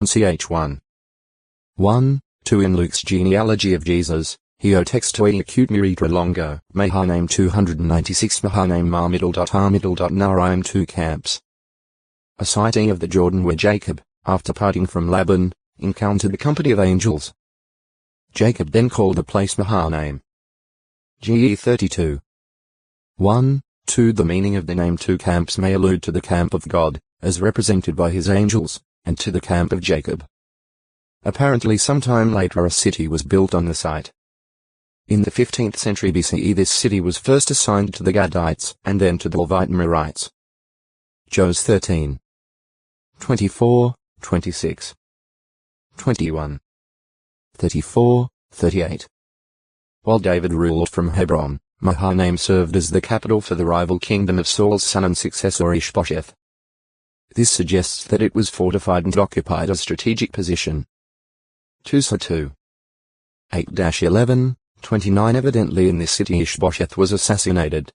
ch1. 1, 2 In Luke's genealogy of Jesus, Hio textoi acute miritra longo, Mahanaim 296 Mahanaim Marmiddle. Naraim 2 camps. A sighting of the Jordan where Jacob, after parting from Laban, encountered the company of angels. Jacob then called the place Mahanaim. GE 32. 1, 2 The meaning of the name 2 camps may allude to the camp of God, as represented by his angels, and to the camp of Jacob. Apparently sometime later a city was built on the site. In the 15th century BCE this city was first assigned to the Gadites and then to the Levite-Merites. Jos 13. 24, 26. 21. 34, 38. While David ruled from Hebron, Mahanaim served as the capital for the rival kingdom of Saul's son and successor Ishbosheth. This suggests that it was fortified and occupied a strategic position. 2 2. 8-11, 29 Evidently in this city Ishbosheth was assassinated.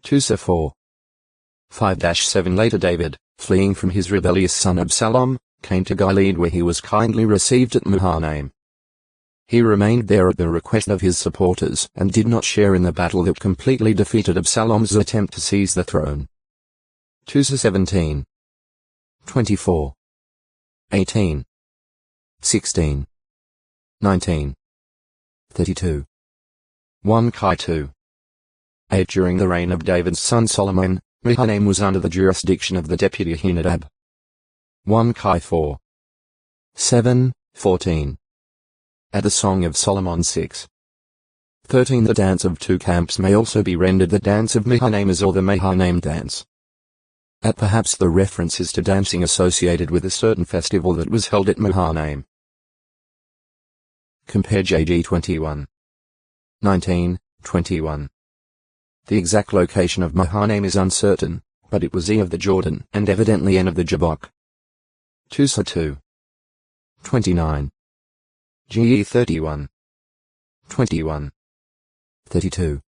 2 4. 5-7 Later David, fleeing from his rebellious son Absalom, came to Gilead where he was kindly received at Mahanaim. He remained there at the request of his supporters and did not share in the battle that completely defeated Absalom's attempt to seize the throne. 2 17. 24. 18. 16. 19. 32. 1 Kai 2. 8 During the reign of David's son Solomon, Mahanaim was under the jurisdiction of the deputy Ahinadab. 1 Kai 4. 7, 14. At the Song of Solomon 6. 13 The dance of 2 camps may also be rendered the dance of Mahanaims or the Mahanaim dance. At perhaps the reference is to dancing associated with a certain festival that was held at Mahanaim. Compare JG 21. 19, 21. The exact location of Mahanaim is uncertain, but it was E of the Jordan and evidently N of the Jabbok. 2 2. 29. GE 31. 21. 32.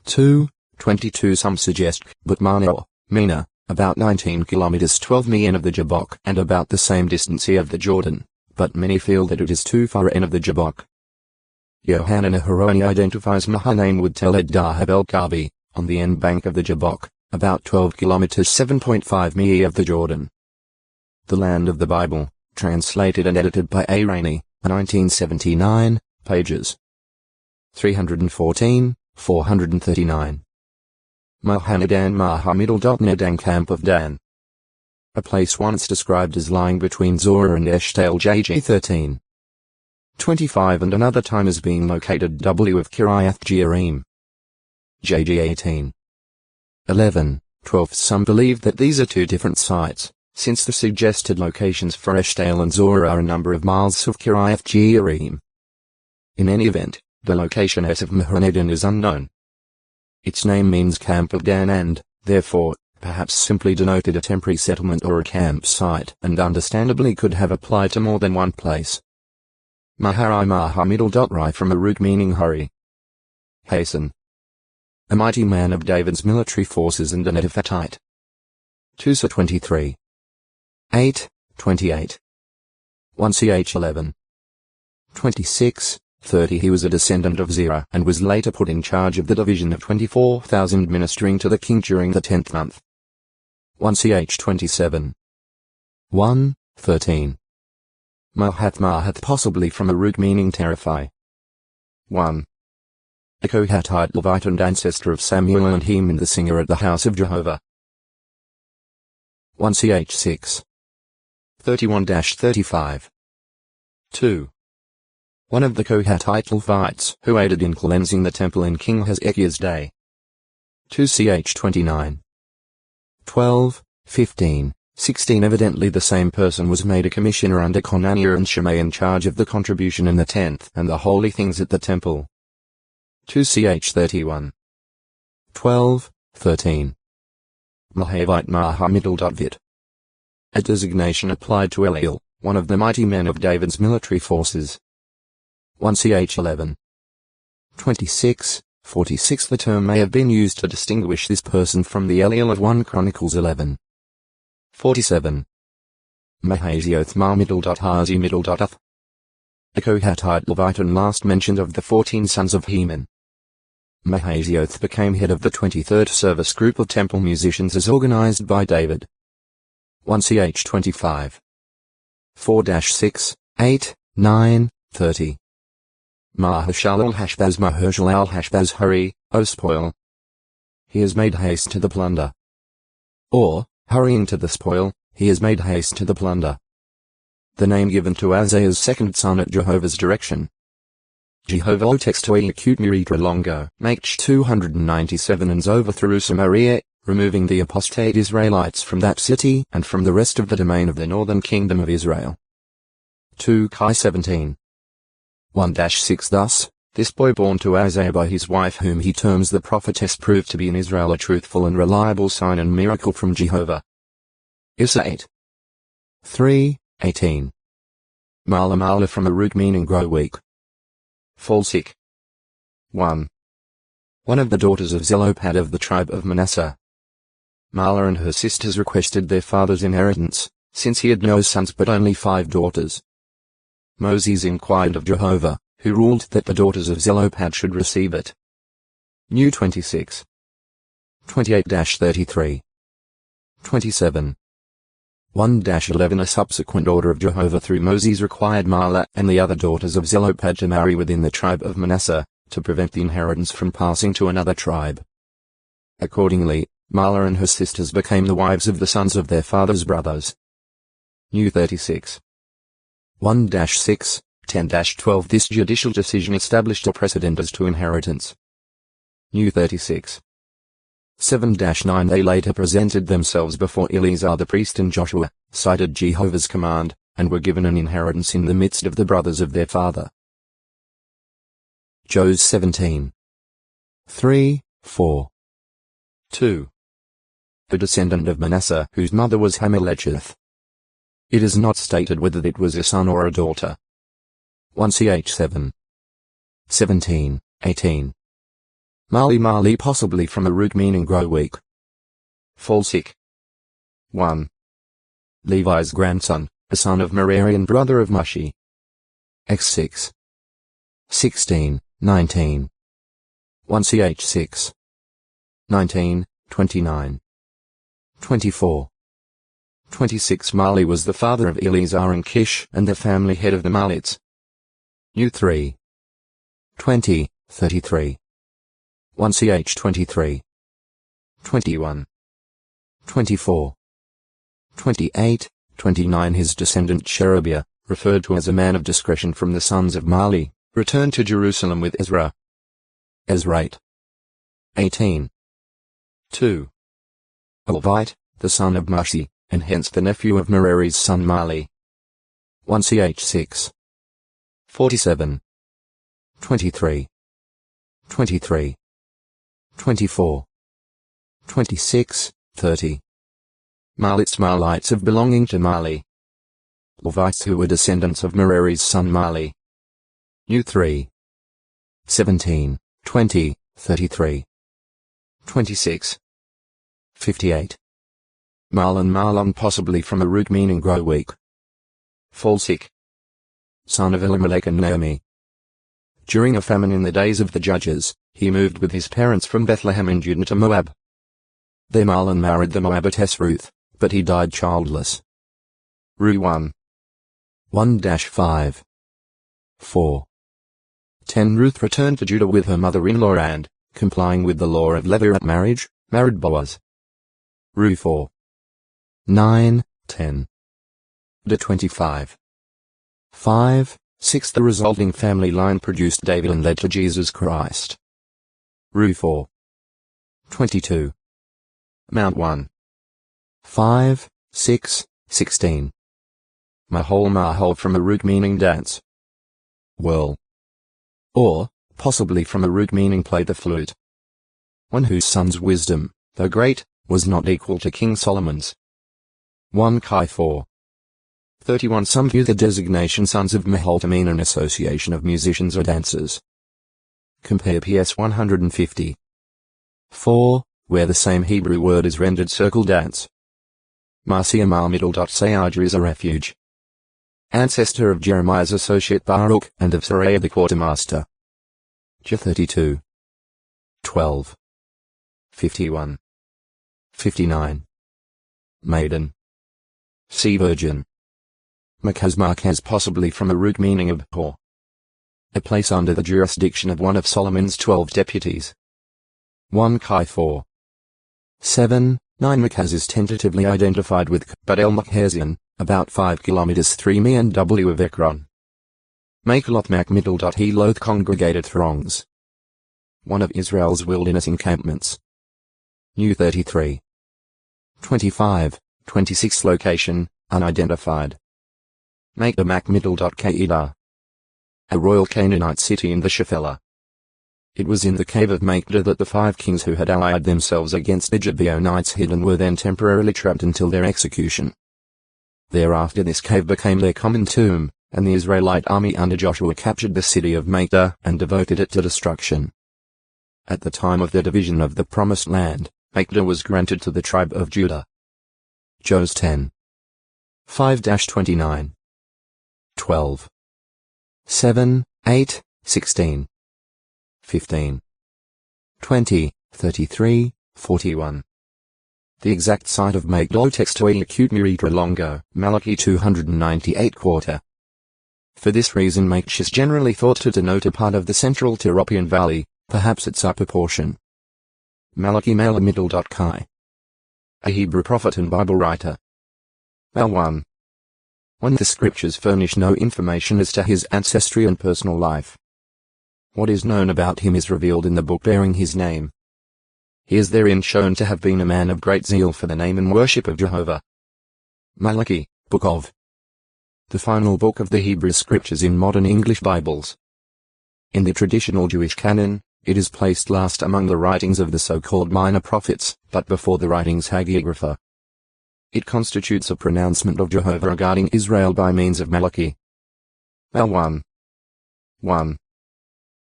2, 22 Some suggest Butmana or Mina, about 19 kilometers 12 mi N of the Jabbok and about the same distance E of the Jordan, but many feel that it is too far N of the Jabbok. Yohanan Aharoni identifies Mahanaim with Tel Dahab el-Kabi, on the end bank of the Jabbok, about 12 kilometers 7.5 mi of the Jordan. The Land of the Bible, translated and edited by A. Rainey, 1979, pages 314, 439. Mahanadan Mahamiddle.Nedan Camp of Dan. A place once described as lying between Zorah and Eshtaol JG 13. 25 and another time as being located W of Kiriath Jearim. JG 18. 11, 12 Some believe that these are 2 different sites, since the suggested locations for Eshtaol and Zorah are a number of miles of Kiriath Jearim. In any event, the location S of Mahanadan is unknown. Its name means Camp of Dan and, therefore, perhaps simply denoted a temporary settlement or a campsite and understandably could have applied to more than one place. Maharai Mahamiddle.Rai from a root meaning hurry. Hasten. A mighty man of David's military forces and a Netophathite. 2 23. 8, 28. 1 ch 11. 26, 30 He was a descendant of Zerah and was later put in charge of the division of 24,000 ministering to the king during the 10th month. 1 ch 27. 1, 13. Mahath possibly from a root meaning terrify. 1. A Kohathite Levite and ancestor of Samuel and Heman the singer at the house of Jehovah. 1 ch 6. 31-35. 2. One of the Kohathite Levites who aided in cleansing the temple in King Hezekiah's day. 2 ch 29. 12, 15, 16 Evidently the same person was made a commissioner under Conaniah and Shimei in charge of the contribution in the tenth and the holy things at the temple. 2 ch 31. 12, 13. Mahavite Mahamiddle.Vit. A designation applied to Eliel, one of the mighty men of David's military forces. 1 ch 11. 26, 46 The term may have been used to distinguish this person from the Eliel of 1 Chronicles 11. 47. Mahazioth Marmiddle. Hazi. A Kohathite Levite and last mentioned of the 14 sons of Heman. Mahazioth became head of the 23rd service group of temple musicians as organized by David. 1 Ch 25. 4-6, 8, 9, 30. Mahershal al-Hashbaz Mahershal al-Hashbaz hurry, O spoil. He has made haste to the plunder. Or, hurrying to the spoil, he has made haste to the plunder. The name given to Isaiah's second son at Jehovah's direction. Jehovah o textoi acute miritra longo, Mach 297 and overthrew Samaria, removing the apostate Israelites from that city and from the rest of the domain of the northern kingdom of Israel. 2 Chi 17. 1-6 Thus, this boy born to Isaiah by his wife whom he terms the prophetess proved to be in Israel a truthful and reliable sign and miracle from Jehovah. Issa 8. 3:18. Mala from a root meaning grow weak. Fall sick. 1. One of the daughters of Zelophehad of the tribe of Manasseh. Mala and her sisters requested their father's inheritance, since he had no sons but only 5 daughters. Moses inquired of Jehovah, who ruled that the daughters of Zelophehad should receive it. New 26. 28-33. 27. 1-11 A subsequent order of Jehovah through Moses required Mahlah and the other daughters of Zelophehad to marry within the tribe of Manasseh, to prevent the inheritance from passing to another tribe. Accordingly, Mahlah and her sisters became the wives of the sons of their father's brothers. New 36. 1-6, 10-12 This judicial decision established a precedent as to inheritance. New 36. 7-9 They later presented themselves before Eleazar the priest and Joshua, cited Jehovah's command, and were given an inheritance in the midst of the brothers of their father. Jos 17. 3, 4. 2. A descendant of Manasseh whose mother was Hamelecheth. It is not stated whether it was a son or a daughter. 1 Ch 7. 17, 18. Mali possibly from a root meaning grow weak. Fall sick. 1. Levi's grandson, a son of Merari and brother of Mushi. X 6. 16, 19. 1 Ch 6. 19, 29. 24. 26 Mali was the father of Eleazar and Kish and the family head of the Malites. New 3. 20, 33. 1 Ch 23. 21. 24. 28, 29 His descendant Sherebiah, referred to as a man of discretion from the sons of Mali, returned to Jerusalem with Ezra. Ezra 8. 18. 2. A Levite, the son of Mushi, and hence the nephew of Merari's son Mali. 1 Ch 6. 47. 23. 23. 24. 26, 30. Malites of belonging to Mali. Levites who were descendants of Merari's son Mali. New 3. 17, 20, 33. 26. 58. Malon possibly from a root meaning grow weak. Fall sick. Son of Elimelech and Naomi. During a famine in the days of the judges, he moved with his parents from Bethlehem in Judah to Moab. There Malon married the Moabitess Ruth, but he died childless. Ru 1. 1-5. 4. 10 Ruth returned to Judah with her mother-in-law and, complying with the law of Levirate marriage, married Boaz. Ru 4. 9, 10. De 25. 5, 6 The resulting family line produced David and led to Jesus Christ. Ru 4. 22. Mount 1. 5, 6, 16. Mahol from a root meaning dance. Whirl. Or, possibly from a root meaning play the flute. One whose son's wisdom, though great, was not equal to King Solomon's. 1 Chi 4. 31 Some view the designation sons of Mahol to mean an association of musicians or dancers. Compare PS 150. 4, where the same Hebrew word is rendered circle dance. Marcia Marmiddle. Is a refuge. Ancestor of Jeremiah's associate Baruch and of Seraiah the quartermaster. J 32. 12. 51. 59. Maiden. C. Virgin. Marquez possibly from a root meaning of whore. A place under the jurisdiction of one of Solomon's 12 deputies. 1 Kai 4. 7, 9 Marquez is tentatively identified with Kabad el-Markezian, about 5 km 3 mi and W of Ekron. Makelot Macmiddle. He loath congregated throngs. One of Israel's wilderness encampments. New 33. 25, 26 Location, unidentified. Make the Macmiddle. Kedah. A royal Canaanite city in the Shephelah. It was in the cave of Makeda that the 5 kings who had allied themselves against the Gibeonites hid and were then temporarily trapped until their execution. Thereafter this cave became their common tomb, and the Israelite army under Joshua captured the city of Makeda and devoted it to destruction. At the time of the division of the Promised Land, Makeda was granted to the tribe of Judah. Jos 10. 5-29. 12. 7, 8, 16. 15. 20, 33, 41. The exact site of Makeda textually acute miritra longo, Malachi 298 quarter. For this reason Makeda is generally thought to denote a part of the central Tyropian valley, perhaps its upper portion. Malachi Mela Middle. Kai. A Hebrew prophet and Bible writer. Mal 1. The scriptures furnish no information as to his ancestry and personal life. What is known about him is revealed in the book bearing his name. He is therein shown to have been a man of great zeal for the name and worship of Jehovah. Malachi, Book of. The final book of the Hebrew scriptures in modern English Bibles. In the traditional Jewish canon, it is placed last among the writings of the so-called minor prophets, but before the writings hagiographa. It constitutes a pronouncement of Jehovah regarding Israel by means of Malachi. Mal 1. 1.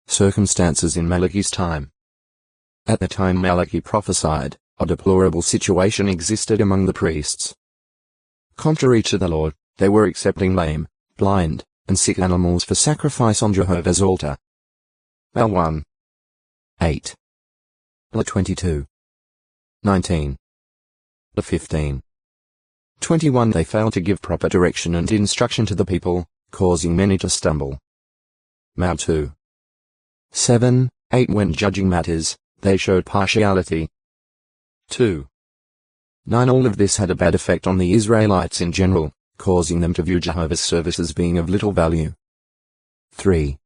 Circumstances in Malachi's time. At the time Malachi prophesied, a deplorable situation existed among the priests. Contrary to the Lord, they were accepting lame, blind, and sick animals for sacrifice on Jehovah's altar. Mal 1. 8. La 22. 19. La 15. 21 They failed to give proper direction and instruction to the people, causing many to stumble. Mal 2. 7, 8 When judging matters, they showed partiality. 2. 9 All of this had a bad effect on the Israelites in general, causing them to view Jehovah's service as being of little value. 3.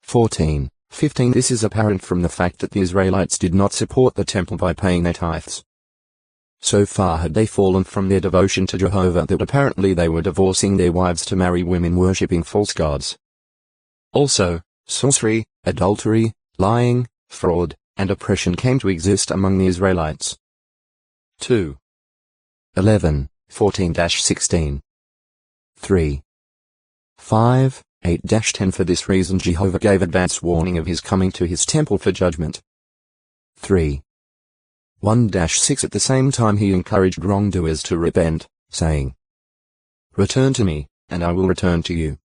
14, 15 This is apparent from the fact that the Israelites did not support the temple by paying their tithes. So far had they fallen from their devotion to Jehovah that apparently they were divorcing their wives to marry women worshipping false gods. Also, sorcery, adultery, lying, fraud, and oppression came to exist among the Israelites. 2. 11, 14-16. 3. 5, 8-10 For this reason Jehovah gave advance warning of his coming to his temple for judgment. 3. 1-6 At the same time he encouraged wrongdoers to repent, saying, Return to me, and I will return to you.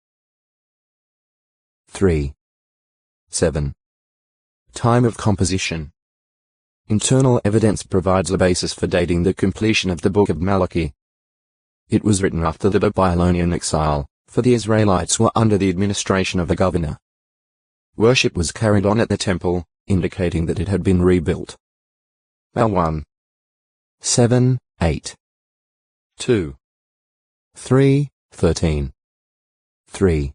3. 7. Time of composition. Internal evidence provides a basis for dating the completion of the Book of Malachi. It was written after the Babylonian exile, for the Israelites were under the administration of a governor. Worship was carried on at the temple, indicating that it had been rebuilt. Mal 1. 7, 8. 2. 3, 13. 3.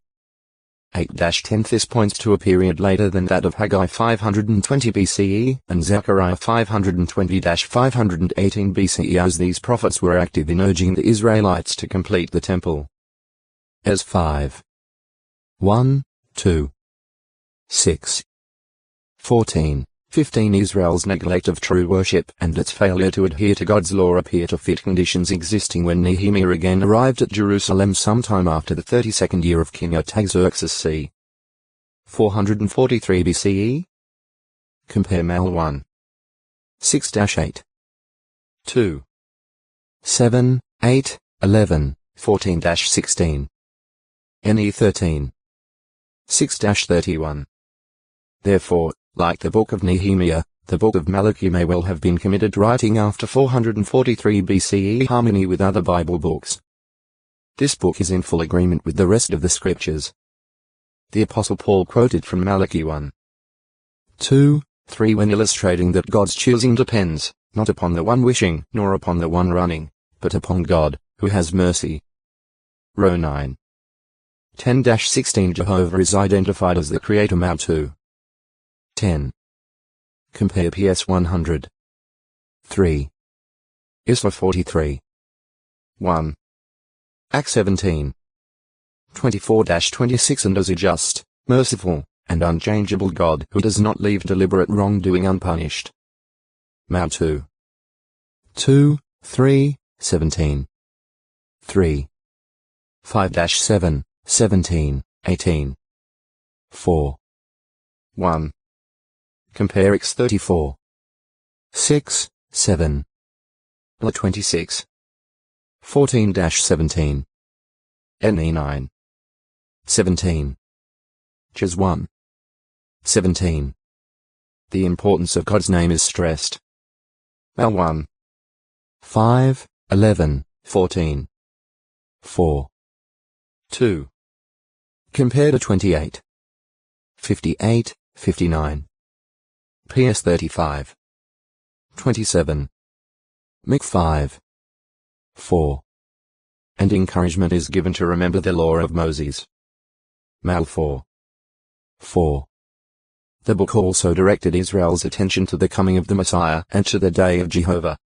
8-10 This points to a period later than that of Haggai 520 BCE and Zechariah 520-518 BCE as these prophets were active in urging the Israelites to complete the temple. As 5. 1, 2. 6. 14. 15 Israel's neglect of true worship and its failure to adhere to God's law appear to fit conditions existing when Nehemiah again arrived at Jerusalem sometime after the 32nd year of King Artaxerxes c. 443 BCE. Compare Mal 1. 6-8. 2. 7, 8, 11, 14-16. NE 13. 6-31. Therefore, like the Book of Nehemiah, the Book of Malachi may well have been committed writing after 443 BCE harmony with other Bible books. This book is in full agreement with the rest of the scriptures. The Apostle Paul quoted from Malachi 1, 2, 3 when illustrating that God's choosing depends, not upon the one wishing, nor upon the one running, but upon God, who has mercy. Row 9. 10-16 Jehovah is identified as the Creator. Mal 2. 10. Compare PS 100. 3. Isra 43. 1. Acts 17. 24-26 And as a just, merciful, and unchangeable God who does not leave deliberate wrongdoing unpunished. Mal 2. 2, 3, 17. 3. 5-7, 17, 18. 4. 1. Compare X 34. 6, 7. La 26. 14-17. NE 9. 17. Jas 1. 17. The importance of God's name is stressed. Mal 1. 5, 11, 14. 4. 2. Compare to 28. 58, 59. PS 35. 27. Mic 5. 4. And encouragement is given to remember the law of Moses. Mal 4. 4. The book also directed Israel's attention to the coming of the Messiah and to the day of Jehovah.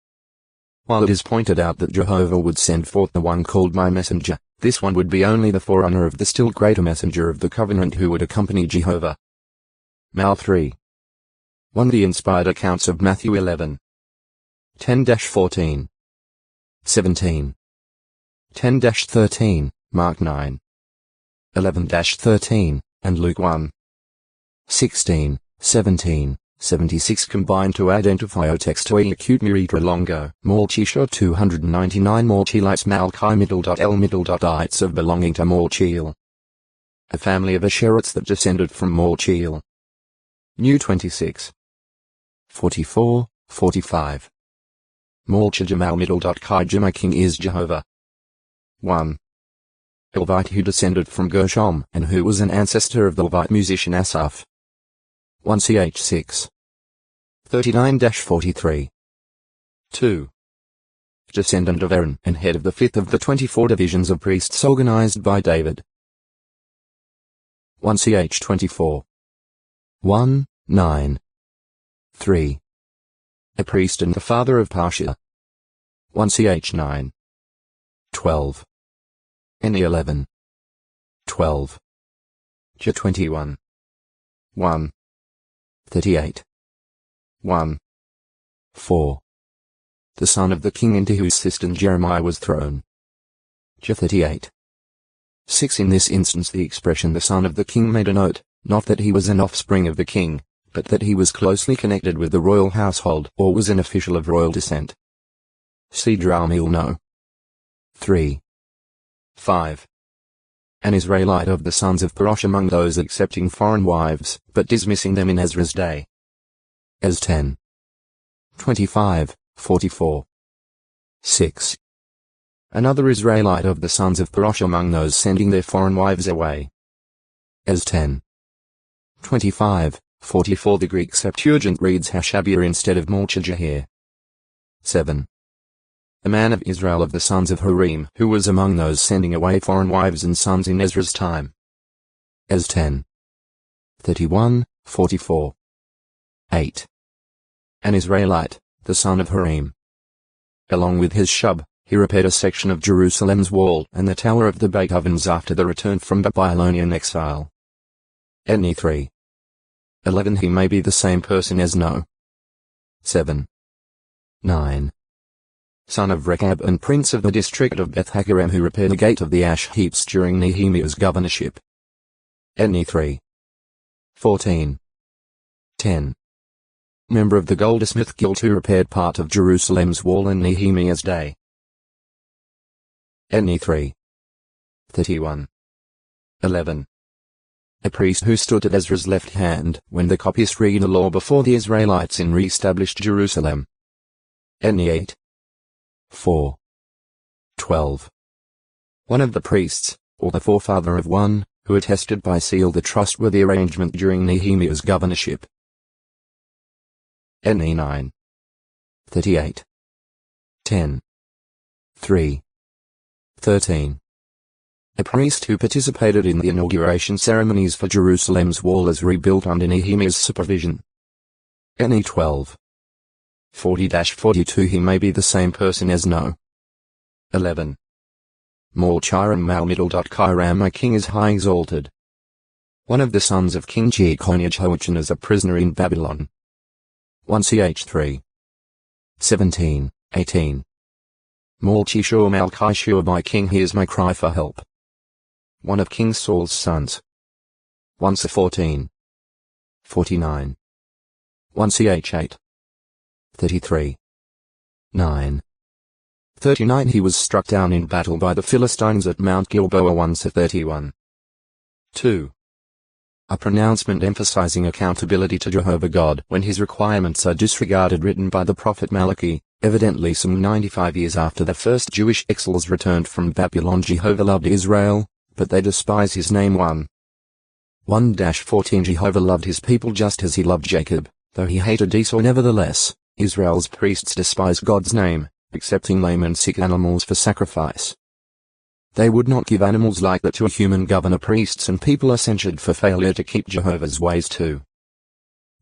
While it is pointed out that Jehovah would send forth the one called my messenger, this one would be only the forerunner of the still greater messenger of the covenant who would accompany Jehovah. Mal 3. 1 The inspired accounts of Matthew 11. 10-14. 17. 10-13, Mark 9. 11-13, and Luke 1. 16, 17, 76 combine to identify o textoi acute miritra longo, Malchisha 299 Malchilites Malchi middle.L middle.ites of belonging to Malchil. A family of Asherites that descended from Malchil. New 26. 44, 45. Malchijamal middle.Kai King is Jehovah. 1. Levite who descended from Gershom and who was an ancestor of the Levite musician Asaph. 1 ch 6. 39-43. 2. Descendant of Aaron and head of the fifth of the 24 divisions of priests organized by David. 1 ch 24. 1, 9. 3. A priest and the father of Pashur. 1 ch 9. 12. NE 11. 12. J 21. 1. 38. 1. 4. The son of the king into whose cistern Jeremiah was thrown. J 38. 6 In this instance the expression the son of the king may denote, not that he was an offspring of the king, but that he was closely connected with the royal household or was an official of royal descent. See Dramil no. 3. 5. An Israelite of the sons of Parosh among those accepting foreign wives, but dismissing them in Ezra's day. Ez 10. 25, 44. 6. Another Israelite of the sons of Parosh among those sending their foreign wives away. Ez 10. 25, 44 The Greek Septuagint reads Hashabia instead of Malchijah here. 7. A man of Israel of the sons of Harim who was among those sending away foreign wives and sons in Ezra's time. Ez 10. 31, 44. 8. An Israelite, the son of Harim. Along with his Shub, he repaired a section of Jerusalem's wall and the Tower of the Beit Ovens after the return from Babylonian exile. NE 3. 11 He may be the same person as No. 7. 9. Son of Rechab and prince of the district of Beth Hakerem who repaired the gate of the ash heaps during Nehemiah's governorship. NE 3. 14. 10. Member of the goldsmith guild who repaired part of Jerusalem's wall in Nehemiah's day. NE 3. 31. 11. A priest who stood at Ezra's left hand when the copyists read the law before the Israelites in re-established Jerusalem. NE 8. 4. 12. One of the priests, or the forefather of one, who attested by seal the trustworthy arrangement during Nehemiah's governorship. NE 9. 38. 10. 3. 13. A priest who participated in the inauguration ceremonies for Jerusalem's wall as rebuilt under Nehemiah's supervision. NE 12. 40-42. He may be the same person as No. 11. Malchiram Malmiddle. My king is high exalted. One of the sons of King Jehoiachin is a prisoner in Babylon. 1 Ch 3. 17, 18. Malchishur Malchishur, my king hears my cry for help. One of King Saul's sons. 1 Ch 14. 49. 1 Ch 8. 33. 9. 39. He was struck down in battle by the Philistines at Mount Gilboa. 1 Ch 31. 2. A pronouncement emphasizing accountability to Jehovah God when his requirements are disregarded, written by the prophet Malachi, evidently some 95 years after the first Jewish exiles returned from Babylon. Jehovah loved Israel, but they despise his name. 1-14. Jehovah loved his people just as he loved Jacob, though he hated Esau. Nevertheless, Israel's priests despise God's name, accepting lame and sick animals for sacrifice. They would not give animals like that to a human governor. Priests and people are censured for failure to keep Jehovah's ways too.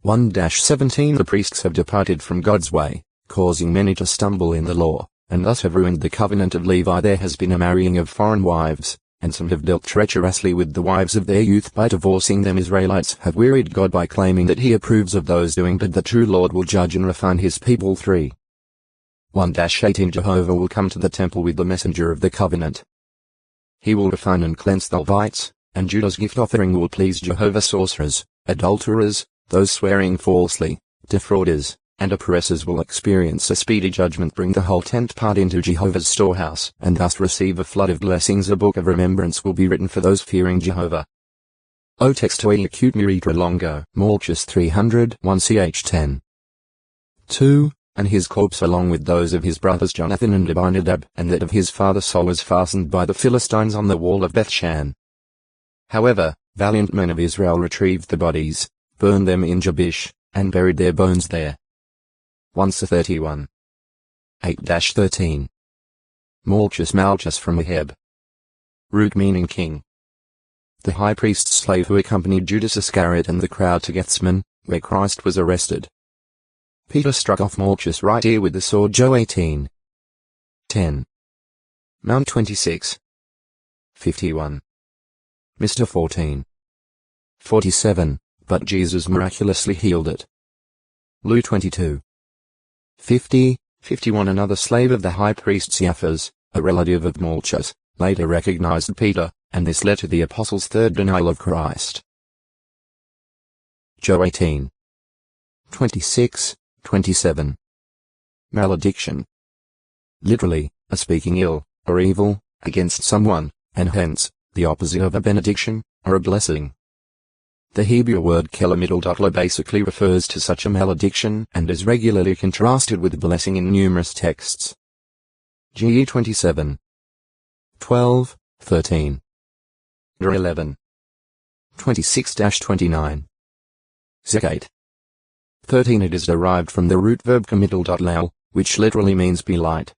1-17. The priests have departed from God's way, causing many to stumble in the law, and thus have ruined the covenant of Levi. There has been a marrying of foreign wives, and some have dealt treacherously with the wives of their youth by divorcing them. Israelites have wearied God by claiming that he approves of those doing good. The true Lord will judge and refine his people. 3. 1-18. Jehovah will come to the temple with the messenger of the covenant. He will refine and cleanse the Levites, and Judah's gift offering will please Jehovah. Sorcerers, adulterers, those swearing falsely, defrauders, and oppressors will experience a speedy judgment. Bring the whole tenth part into Jehovah's storehouse, and thus receive a flood of blessings. A book of remembrance will be written for those fearing Jehovah. O textoi acute miritra longo. Malchus 300. 1 Ch 10. 2. And his corpse along with those of his brothers Jonathan and Abinadab, and that of his father Saul, was fastened by the Philistines on the wall of Bethshan. However, valiant men of Israel retrieved the bodies, burned them in Jabesh, and buried their bones there. 1 Ch 31. 8-13. Malchus from Ahab. Root meaning king. The high priest's slave who accompanied Judas Iscariot and the crowd to Gethsemane, where Christ was arrested. Peter struck off Malchus' right ear with the sword. Joe 18. 10. Mount 26. 51. Mr. 14. 47, but Jesus miraculously healed it. Luke 22. 50, 51. Another slave of the high priest Caiaphas, a relative of Malchus, later recognized Peter, and this led to the apostles' third denial of Christ. Joe 18. 26, 27. Malediction. Literally, a speaking ill, or evil, against someone, and hence, the opposite of a benediction, or a blessing. The Hebrew word kelamiddle basically refers to such a malediction and is regularly contrasted with blessing in numerous texts. GE 27. 12, 13. 11. 26-29. Zakat. 13. It is derived from the root verb kamiddle. Lal, which literally means be light.